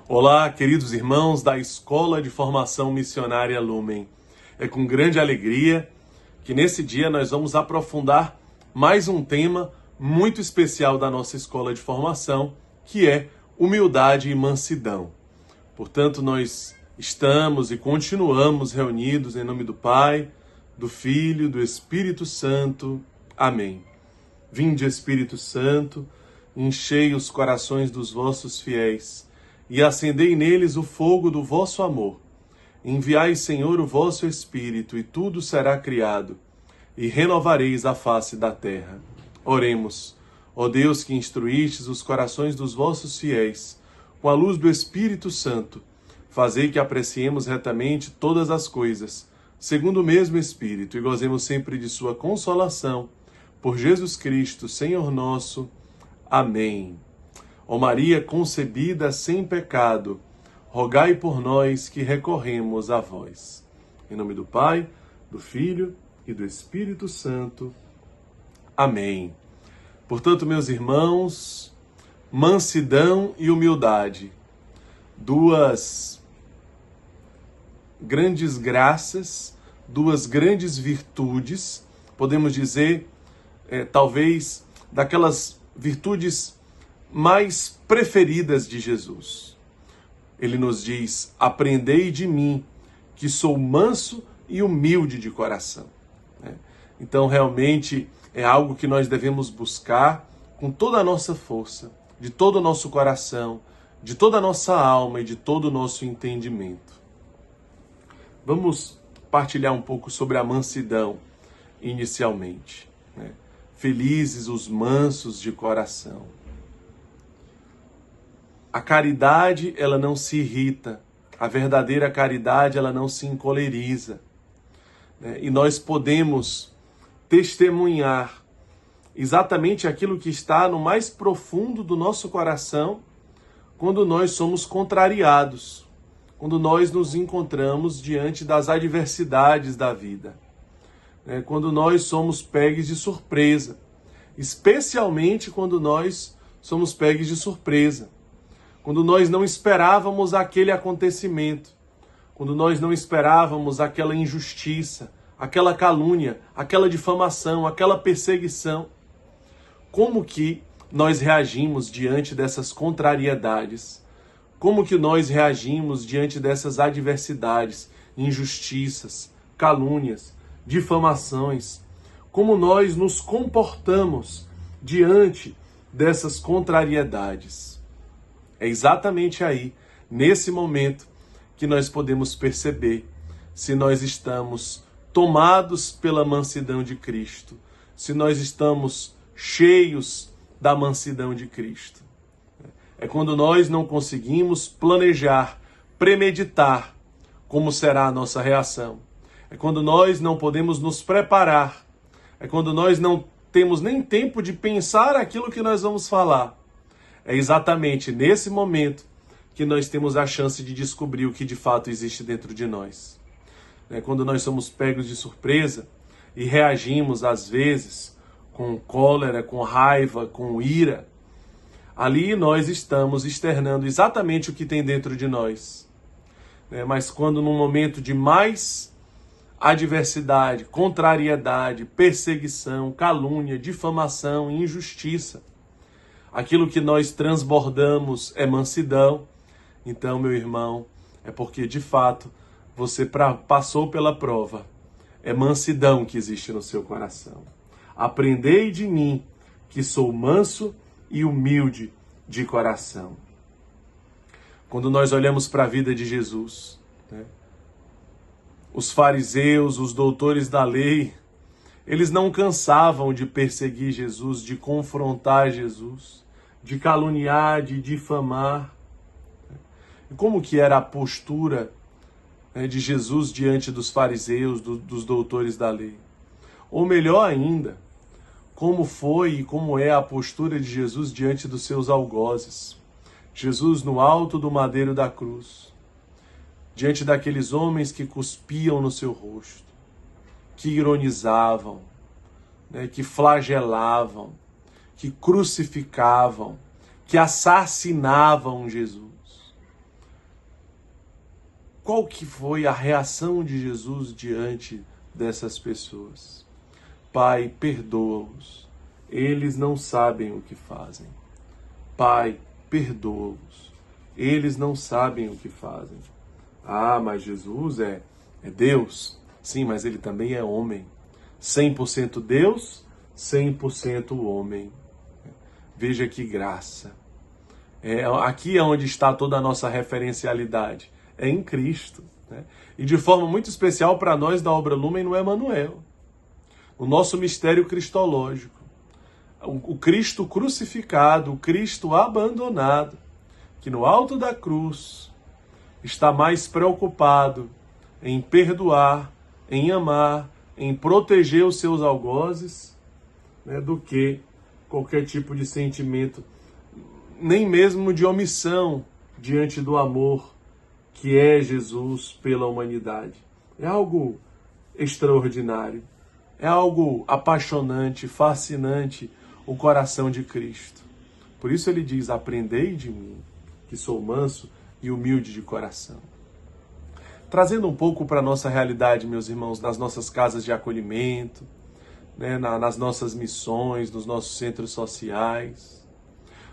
Olá, queridos irmãos da Escola de Formação Missionária Lumen. É com grande alegria que nesse dia nós vamos aprofundar mais um tema muito especial da nossa Escola de Formação, que é humildade e mansidão. Portanto, nós estamos e continuamos reunidos em nome do Pai, do Filho, do Espírito Santo. Amém. Vinde, Espírito Santo, enchei os corações dos vossos fiéis e acendei neles o fogo do vosso amor. Enviai, Senhor, o vosso Espírito, e tudo será criado, e renovareis a face da terra. Oremos. Ó Deus, que instruístes os corações dos vossos fiéis, com a luz do Espírito Santo, fazei que apreciemos retamente todas as coisas, segundo o mesmo Espírito, e gozemos sempre de sua consolação. Por Jesus Cristo, Senhor nosso. Amém. Ó Maria concebida sem pecado, rogai por nós que recorremos a vós. Em nome do Pai, do Filho e do Espírito Santo. Amém. Portanto, meus irmãos, mansidão e humildade, duas grandes graças, duas grandes virtudes, podemos dizer, talvez, daquelas virtudes mais preferidas de Jesus. Ele nos diz: aprendei de mim, que sou manso e humilde de coração. Então, realmente, é algo que nós devemos buscar com toda a nossa força, de todo o nosso coração, de toda a nossa alma e de todo o nosso entendimento. Vamos partilhar um pouco sobre a mansidão, inicialmente. Felizes os mansos de coração. A caridade, ela não se irrita. A verdadeira caridade, ela não se encoleriza. E nós podemos testemunhar exatamente aquilo que está no mais profundo do nosso coração quando nós somos contrariados, quando nós nos encontramos diante das adversidades da vida, quando nós somos pegues de surpresa, especialmente quando nós somos pegues de surpresa, quando nós não esperávamos aquele acontecimento, quando nós não esperávamos aquela injustiça, aquela calúnia, aquela difamação, aquela perseguição. Como que nós reagimos diante dessas contrariedades? Como que nós reagimos diante dessas adversidades, injustiças, calúnias, difamações? Como nós nos comportamos diante dessas contrariedades? É exatamente aí, nesse momento, que nós podemos perceber se nós estamos tomados pela mansidão de Cristo, se nós estamos cheios da mansidão de Cristo. É quando nós não conseguimos planejar, premeditar como será a nossa reação. É quando nós não podemos nos preparar. É quando nós não temos nem tempo de pensar aquilo que nós vamos falar. É exatamente nesse momento que nós temos a chance de descobrir o que de fato existe dentro de nós. Quando nós somos pegos de surpresa e reagimos, às vezes, com cólera, com raiva, com ira, ali nós estamos externando exatamente o que tem dentro de nós. Mas quando num momento de mais adversidade, contrariedade, perseguição, calúnia, difamação, injustiça, aquilo que nós transbordamos é mansidão, então, meu irmão, é porque de fato você passou pela prova. É mansidão que existe no seu coração. Aprendei de mim, que sou manso e humilde de coração. Quando nós olhamos para a vida de Jesus, os fariseus, os doutores da lei, eles não cansavam de perseguir Jesus, de confrontar Jesus, de caluniar, de difamar. E como que era a postura de Jesus diante dos fariseus, dos doutores da lei? Ou melhor ainda, como foi e como é a postura de Jesus diante dos seus algozes? Jesus no alto do madeiro da cruz, diante daqueles homens que cuspiam no seu rosto, que ironizavam, que flagelavam, que crucificavam, que assassinavam Jesus. qual que foi a reação de Jesus diante dessas pessoas? Pai, perdoa-os, eles não sabem o que fazem. Pai, perdoa-os, eles não sabem o que fazem. Ah, mas Jesus é Deus. Sim, mas ele também é homem. 100% Deus, 100% homem. Veja que graça. Aqui é onde está toda a nossa referencialidade. É em Cristo. Né? E de forma muito especial para nós da Obra Lumen no Emanuel. O nosso mistério cristológico. O Cristo crucificado, o Cristo abandonado, que no alto da cruz está mais preocupado em perdoar, em amar, em proteger os seus algozes, né, do que qualquer tipo de sentimento, nem mesmo de omissão diante do amor que é Jesus pela humanidade. É algo extraordinário, é algo apaixonante, fascinante, o coração de Cristo. Por isso ele diz, aprendei de mim, que sou manso e humilde de coração. Trazendo um pouco para a nossa realidade, meus irmãos, nas nossas casas de acolhimento, né, nas nossas missões, nos nossos centros sociais.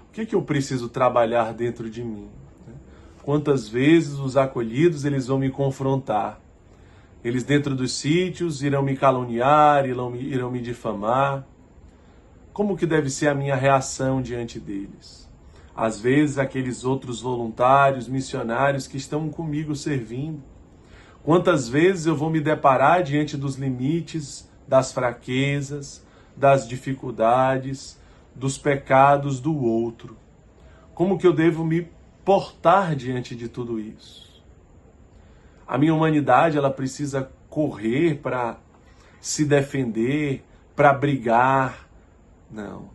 O que eu preciso trabalhar dentro de mim? Quantas vezes os acolhidos eles vão me confrontar? Eles dentro dos sítios irão me caluniar, irão me difamar. Como que deve ser a minha reação diante deles? Às vezes aqueles outros voluntários, missionários que estão comigo servindo. Quantas vezes eu vou me deparar diante dos limites, das fraquezas, das dificuldades, dos pecados do outro? Como que eu devo me portar diante de tudo isso? A minha humanidade, ela precisa correr para se defender, para brigar. Não.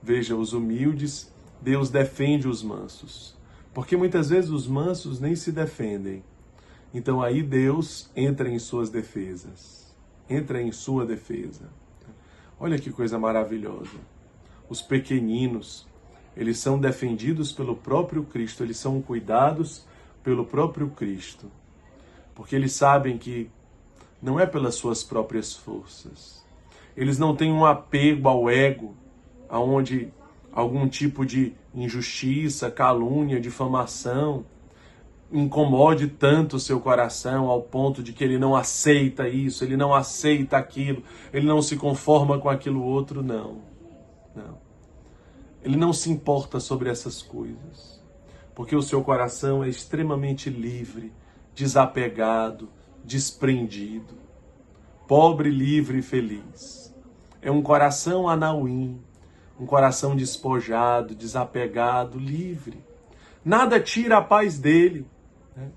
Veja, os humildes, Deus defende os mansos. Porque muitas vezes os mansos nem se defendem. Então aí Deus entra em suas defesas. Entra em sua defesa. Olha que coisa maravilhosa. Os pequeninos, eles são defendidos pelo próprio Cristo. Eles são cuidados pelo próprio Cristo. Porque eles sabem que não é pelas suas próprias forças. Eles não têm um apego ao ego, aonde algum tipo de injustiça, calúnia, difamação incomode tanto o seu coração ao ponto de que ele não aceita isso, ele não aceita aquilo, ele não se conforma com aquilo outro, não. Ele não se importa sobre essas coisas, porque o seu coração é extremamente livre, desapegado, desprendido, pobre, livre e feliz. É um coração anauim, um coração despojado, desapegado, livre. Nada tira a paz dele. Né?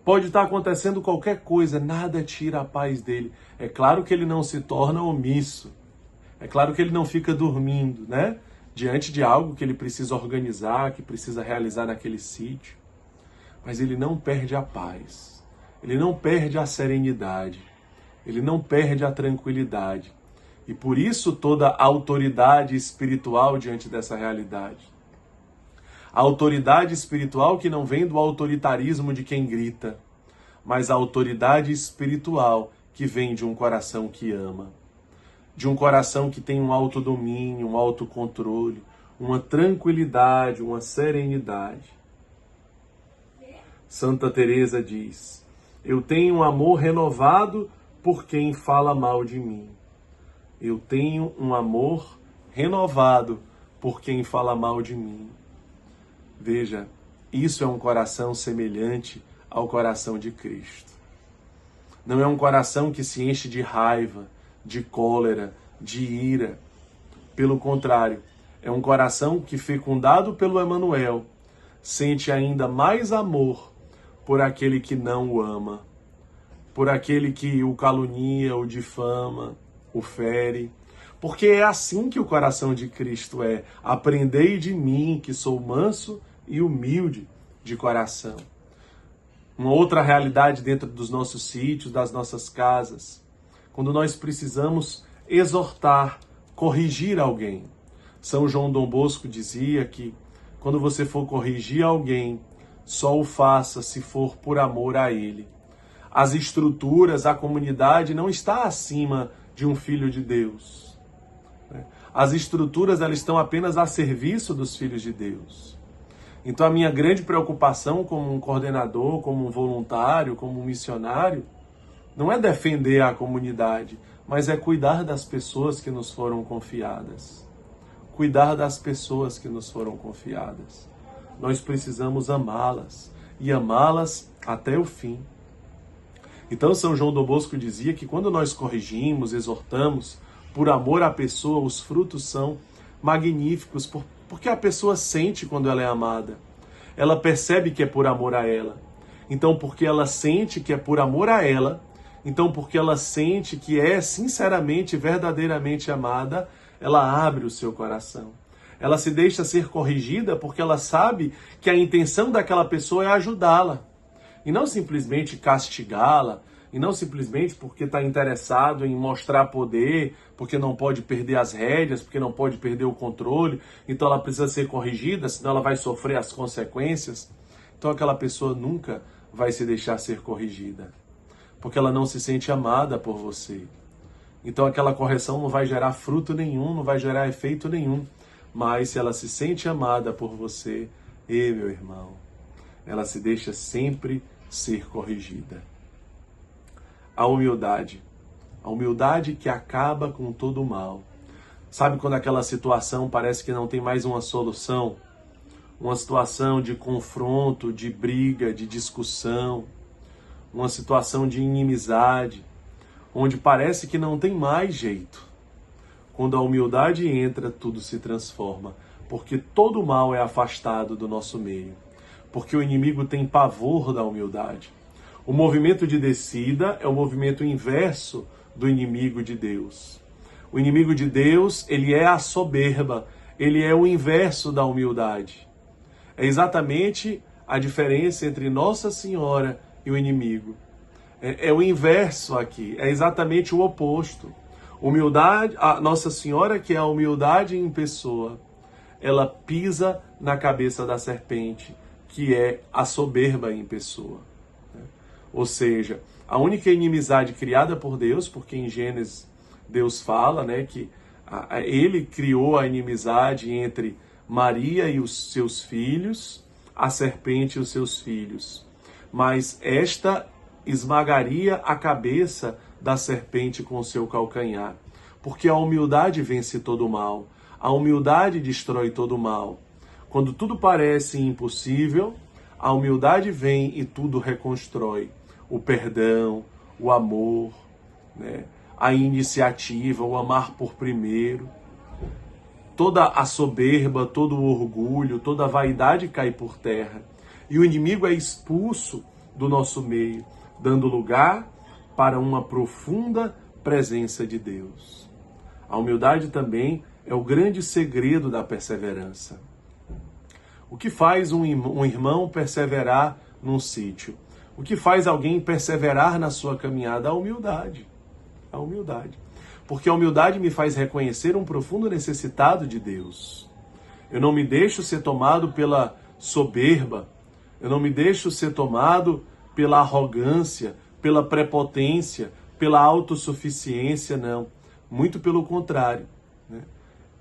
Pode estar acontecendo qualquer coisa, nada tira a paz dele. É claro que ele não se torna omisso. É claro que ele não fica dormindo, né? Diante de algo que ele precisa organizar, que precisa realizar naquele sítio. Mas ele não perde a paz. Ele não perde a serenidade. Ele não perde a tranquilidade. E por isso toda a autoridade espiritual diante dessa realidade. A autoridade espiritual que não vem do autoritarismo de quem grita, mas a autoridade espiritual que vem de um coração que ama, de um coração que tem um autodomínio, um autocontrole, uma tranquilidade, uma serenidade. Santa Teresa diz, eu tenho um amor renovado por quem fala mal de mim. Eu tenho um amor renovado por quem fala mal de mim. Veja, isso é um coração semelhante ao coração de Cristo. Não é um coração que se enche de raiva, de cólera, de ira. Pelo contrário, é um coração que, fecundado pelo Emanuel, sente ainda mais amor por aquele que não o ama, por aquele que o calunia, o difama, o fere, porque é assim que o coração de Cristo é. Aprendei de mim, que sou manso e humilde de coração. Uma outra realidade dentro dos nossos sítios, das nossas casas, quando nós precisamos exortar, corrigir alguém. São João Dom Bosco dizia que quando você for corrigir alguém, só o faça se for por amor a Ele. As estruturas, a comunidade não está acima de um filho de Deus. As estruturas, elas estão apenas a serviço dos filhos de Deus. Então a minha grande preocupação como um coordenador, como um voluntário, como um missionário, não é defender a comunidade, mas é cuidar das pessoas que nos foram confiadas. Cuidar das pessoas que nos foram confiadas. Nós precisamos amá-las e amá-las até o fim. Então São João do Bosco dizia que quando nós corrigimos, exortamos, por amor à pessoa, os frutos são magníficos, porque a pessoa sente quando ela é amada. Ela percebe que é por amor a ela. Então, porque ela sente que é por amor a ela, então, porque ela sente que é sinceramente, verdadeiramente amada, ela abre o seu coração. Ela se deixa ser corrigida porque ela sabe que a intenção daquela pessoa é ajudá-la. E não simplesmente castigá-la, e não simplesmente porque está interessado em mostrar poder, porque não pode perder as rédeas, porque não pode perder o controle, então ela precisa ser corrigida, senão ela vai sofrer as consequências. Então aquela pessoa nunca vai se deixar ser corrigida, porque ela não se sente amada por você. Então aquela correção não vai gerar fruto nenhum, não vai gerar efeito nenhum. Mas se ela se sente amada por você, meu irmão, ela se deixa sempre ser corrigida. A humildade que acaba com todo o mal. Sabe quando aquela situação parece que não tem mais uma solução? Uma situação de confronto, de briga, de discussão, uma situação de inimizade, onde parece que não tem mais jeito. Quando a humildade entra, tudo se transforma, porque todo o mal é afastado do nosso meio, porque o inimigo tem pavor da humildade. O movimento de descida é o movimento inverso do inimigo de Deus. O inimigo de Deus, ele é a soberba, ele é o inverso da humildade. É exatamente a diferença entre Nossa Senhora e o inimigo. É o inverso aqui, é exatamente o oposto. Humildade, a Nossa Senhora, que é a humildade em pessoa, ela pisa na cabeça da serpente, que é a soberba em pessoa. Ou seja, a única inimizade criada por Deus, porque em Gênesis Deus fala, que ele criou a inimizade entre Maria e os seus filhos, a serpente e os seus filhos. Mas esta esmagaria a cabeça da serpente com o seu calcanhar. Porque a humildade vence todo o mal. A humildade destrói todo o mal. Quando tudo parece impossível, a humildade vem e tudo reconstrói. O perdão, o amor, a iniciativa, o amar por primeiro. Toda a soberba, todo o orgulho, toda a vaidade cai por terra. E o inimigo é expulso do nosso meio, dando lugar para uma profunda presença de Deus. A humildade também é o grande segredo da perseverança. O que faz um irmão perseverar num sítio? O que faz alguém perseverar na sua caminhada? A humildade. A humildade. Porque a humildade me faz reconhecer um profundo necessitado de Deus. Eu não me deixo ser tomado pela soberba. Eu não me deixo ser tomado pela arrogância, pela prepotência, pela autossuficiência, não. Muito pelo contrário.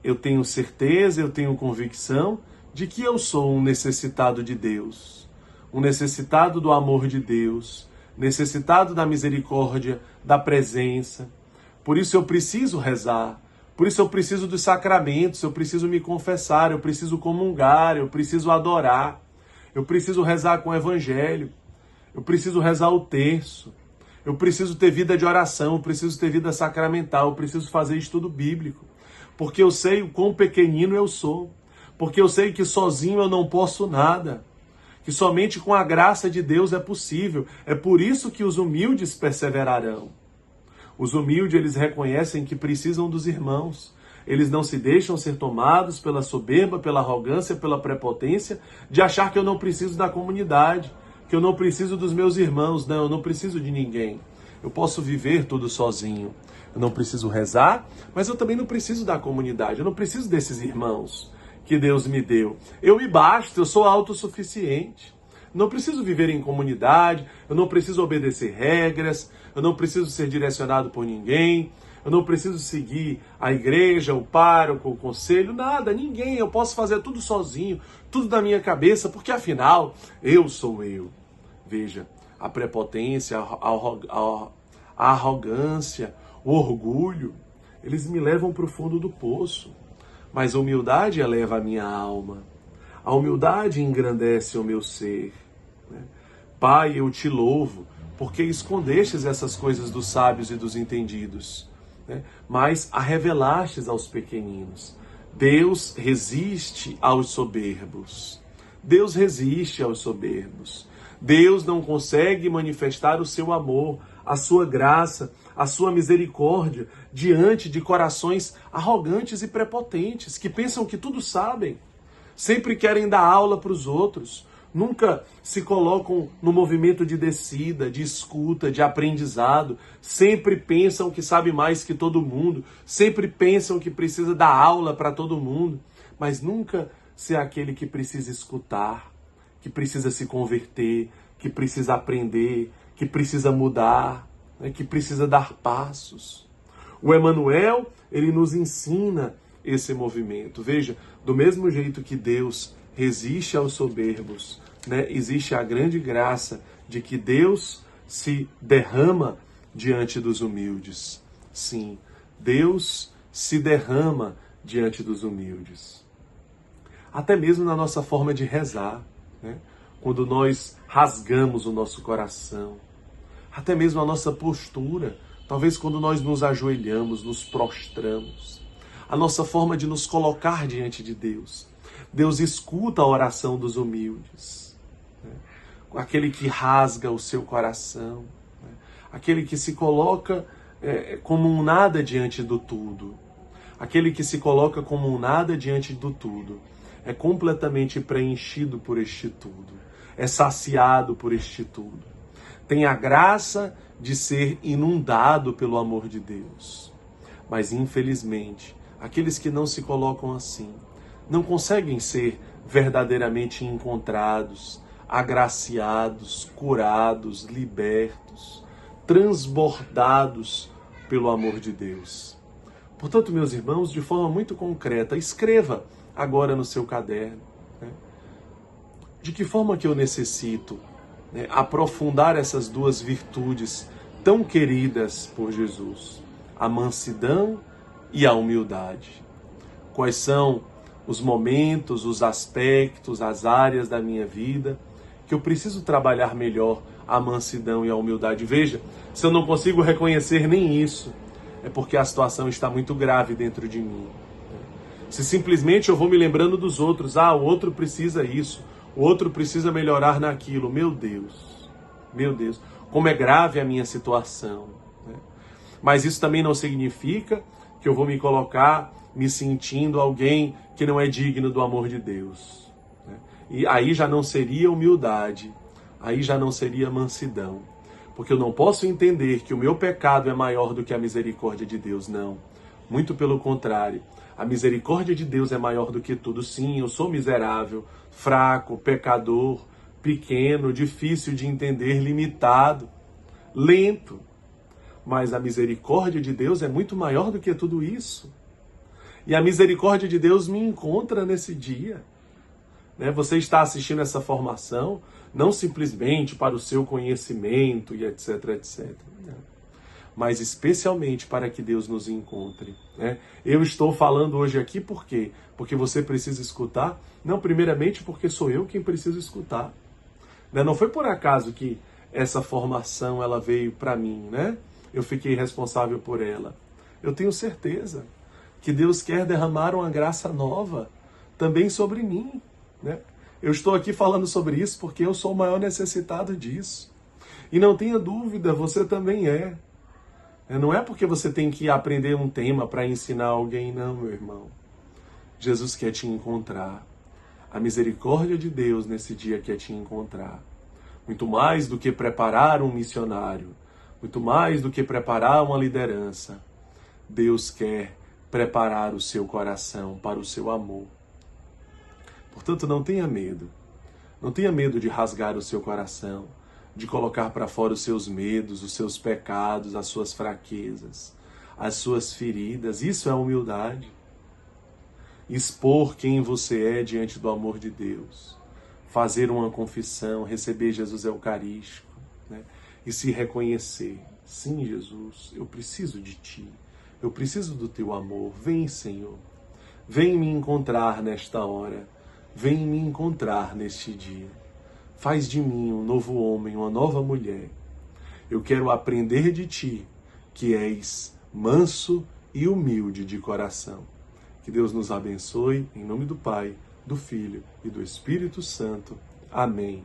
Eu tenho certeza, eu tenho convicção de que eu sou um necessitado de Deus, um necessitado do amor de Deus, necessitado da misericórdia, da presença. Por isso eu preciso rezar, por isso eu preciso dos sacramentos, eu preciso me confessar, eu preciso comungar, eu preciso adorar, eu preciso rezar com o evangelho, eu preciso rezar o terço, eu preciso ter vida de oração, eu preciso ter vida sacramental, eu preciso fazer estudo bíblico, porque eu sei o quão pequenino eu sou, porque eu sei que sozinho eu não posso nada, que somente com a graça de Deus é possível. É por isso que os humildes perseverarão. Os humildes, eles reconhecem que precisam dos irmãos. Eles não se deixam ser tomados pela soberba, pela arrogância, pela prepotência, de achar que eu não preciso da comunidade, que eu não preciso dos meus irmãos. Não, eu não preciso de ninguém. Eu posso viver tudo sozinho. Eu não preciso rezar, mas eu também não preciso da comunidade. Eu não preciso desses irmãos que Deus me deu. Eu me basto, eu sou autossuficiente. Eu não preciso viver em comunidade, eu não preciso obedecer regras, eu não preciso ser direcionado por ninguém, eu não preciso seguir a igreja, o pároco, o conselho, nada, ninguém. Eu posso fazer tudo sozinho, tudo da minha cabeça, porque afinal, eu sou eu. Veja, a prepotência, a arrogância, o orgulho, eles me levam para o fundo do poço. Mas a humildade eleva a minha alma. A humildade engrandece o meu ser. Pai, eu te louvo, porque escondestes essas coisas dos sábios e dos entendidos, mas a revelastes aos pequeninos. Deus resiste aos soberbos. Deus resiste aos soberbos. Deus não consegue manifestar o seu amor, a sua graça, a sua misericórdia diante de corações arrogantes e prepotentes, que pensam que tudo sabem, sempre querem dar aula para os outros, nunca se colocam no movimento de descida, de escuta, de aprendizado, sempre pensam que sabe mais que todo mundo, sempre pensam que precisa dar aula para todo mundo, mas nunca ser aquele que precisa escutar, que precisa se converter, que precisa aprender, que precisa mudar, que precisa dar passos. O Emmanuel, ele nos ensina esse movimento. Veja, do mesmo jeito que Deus resiste aos soberbos, existe a grande graça de que Deus se derrama diante dos humildes. Sim, Deus se derrama diante dos humildes. Até mesmo na nossa forma de rezar, quando nós rasgamos o nosso coração, até mesmo a nossa postura, talvez quando nós nos ajoelhamos, nos prostramos, a nossa forma de nos colocar diante de Deus. Deus escuta a oração dos humildes, aquele que rasga o seu coração, aquele que se coloca como um nada diante do tudo, aquele que se coloca como um nada diante do tudo, é completamente preenchido por este tudo, é saciado por este tudo, tem a graça de ser inundado pelo amor de Deus. Mas, infelizmente, aqueles que não se colocam assim, não conseguem ser verdadeiramente encontrados, agraciados, curados, libertos, transbordados pelo amor de Deus. Portanto, meus irmãos, de forma muito concreta, escreva agora no seu caderno, de que forma que eu necessito aprofundar essas duas virtudes tão queridas por Jesus, a mansidão e a humildade. Quais são os momentos, os aspectos, as áreas da minha vida que eu preciso trabalhar melhor a mansidão e a humildade? Veja, se eu não consigo reconhecer nem isso, é porque a situação está muito grave dentro de mim. Se simplesmente eu vou me lembrando dos outros, o outro precisa isso, o outro precisa melhorar naquilo, meu Deus, como é grave a minha situação. Mas isso também não significa que eu vou me colocar me sentindo alguém que não é digno do amor de Deus. E aí já não seria humildade, aí já não seria mansidão. Porque eu não posso entender que o meu pecado é maior do que a misericórdia de Deus, não. Muito pelo contrário, a misericórdia de Deus é maior do que tudo. Sim, eu sou miserável, fraco, pecador, pequeno, difícil de entender, limitado, lento. Mas a misericórdia de Deus é muito maior do que tudo isso. E a misericórdia de Deus me encontra nesse dia. Você está assistindo essa formação não simplesmente para o seu conhecimento e etc, etc. Mas especialmente para que Deus nos encontre. Eu estou falando hoje aqui por quê? Porque você precisa escutar? Não, primeiramente porque sou eu quem preciso escutar. Não foi por acaso que essa formação ela veio para mim, Eu fiquei responsável por ela. Eu tenho certeza que Deus quer derramar uma graça nova também sobre mim, Eu estou aqui falando sobre isso porque eu sou o maior necessitado disso. E não tenha dúvida, você também é. Não é porque você tem que aprender um tema para ensinar alguém, não, meu irmão. Jesus quer te encontrar. A misericórdia de Deus nesse dia quer te encontrar. Muito mais do que preparar um missionário, muito mais do que preparar uma liderança, Deus quer preparar o seu coração para o seu amor. Portanto, não tenha medo. Não tenha medo de rasgar o seu coração, de colocar para fora os seus medos, os seus pecados, as suas fraquezas, as suas feridas. Isso é humildade. Expor quem você é diante do amor de Deus. Fazer uma confissão, receber Jesus Eucarístico, né? E se reconhecer. Sim, Jesus, eu preciso de Ti. Eu preciso do Teu amor. Vem, Senhor. Vem me encontrar nesta hora. Vem me encontrar neste dia. Faz de mim um novo homem, uma nova mulher. Eu quero aprender de Ti, que és manso e humilde de coração. Que Deus nos abençoe, em nome do Pai, do Filho e do Espírito Santo. Amém.